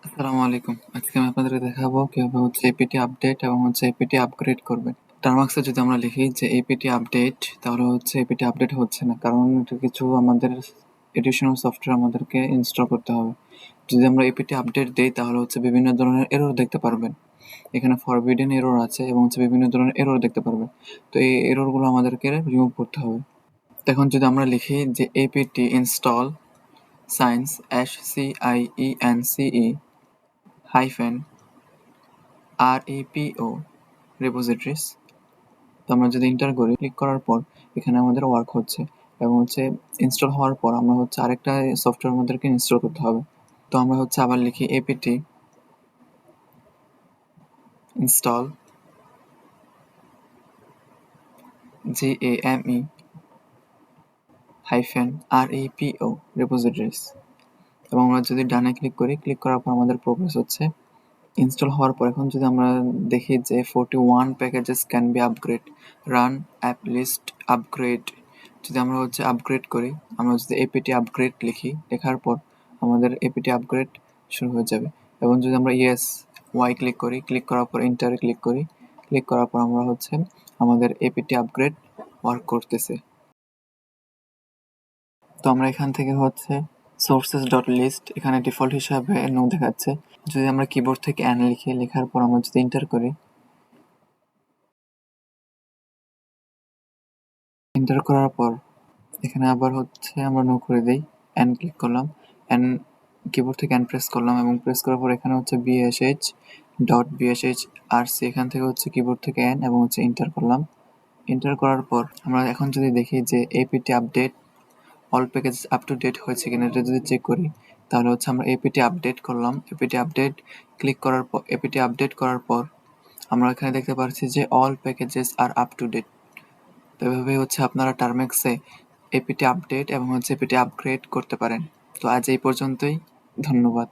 আসসালামু আলাইকুম। আজকে আমি আপনাদেরকে দেখাবো কিভাবে এপিটি আপডেট এবং এপিটি আপগ্রেড করবেন। টার্মাক্সে যদি আমরা লিখি যে এপিটি আপডেট, তাহলে এপিটি আপডেট হচ্ছে না, কারণ এটা কিছু আমাদের এডিশনাল সফটওয়্যার আমাদেরকে ইনস্টল করতে হবে। যদি আমরা এপিটি আপডেট দেই তাহলে বিভিন্ন ধরনের এরর দেখতে পারবেন। এখানে ফরবিডেন এরর আছে এবং বিভিন্ন ধরনের এরর দেখতে পারবেন। তো এই এররগুলো আমাদেরকে রিমুভ করতে হবে। এখন যদি আমরা লিখি যে apt install science SCIENCE hyphen REPO রিপোজিটরিজ। তো আমরা যদি এন্টার করি, ক্লিক করার পর এখানে আমাদের ওয়ার্ক হচ্ছে এবং ইনস্টল হওয়ার পর আমরা আরেকটা সফটওয়্যার আমাদেরকে ইনস্টল করতে হবে। তো আমরা আবার লিখি apt install GAME hyphen REPO রিপোজিটরিজ এবং আমরা যদি ডানে ক্লিক করি, ক্লিক করার পর আমাদের প্রোগ্রেস হচ্ছে। ইনস্টল হওয়ার পর এখন যদি আমরা দেখি যে 41 packages can be upgrade, run apt list upgrade. যদি আমরা আপগ্রেড করি, আমরা যদি এপিটি আপগ্রেড লিখি, লেখার পর আমাদের এপিটি আপগ্রেড শুরু হয়ে যাবে। এবং যদি আমরা ইয়েস ওয়াই ক্লিক করি, ক্লিক করার পর এন্টারে ক্লিক করি, ক্লিক করার পর আমরা আমাদের এপিটি আপগ্রেড ওয়ার্ক করতেছে। তো আমরা এখান থেকে সোর্সেস ডট লিস্ট এখানে ডিফল্ট হিসাবে নো দেখাচ্ছে। যদি আমরা কিবোর্ড থেকে অ্যান লিখি, লেখার পর আমরা যদি এন্টার করি, এন্টার করার পর এখানে আবার আমরা নো করে দেই, অ্যান ক্লিক করলাম, অ্যান কিবোর্ড থেকে অ্যান প্রেস করলাম এবং প্রেস করার পর এখানে bsh ডট bsh rc, এখান থেকে কিবোর্ড থেকে অ্যান এবং এন্টার করলাম। এন্টার করার পর আমরা এখন যদি দেখি যে apt update all package up to date হয়েছে কিনা, এটা যদি চেক করি, তাহলে আমরা apt আপডেট করলাম। apt আপডেট ক্লিক করার পর, apt আপডেট করার পর আমরা এখানে দেখতে পাচ্ছি যে all packages are up to date. তো এভাবে আপনারা টার্মেক্সে এপিটি আপডেট এবং এপিটি আপগ্রেড করতে পারেন। তো আজ এই পর্যন্তই। ধন্যবাদ।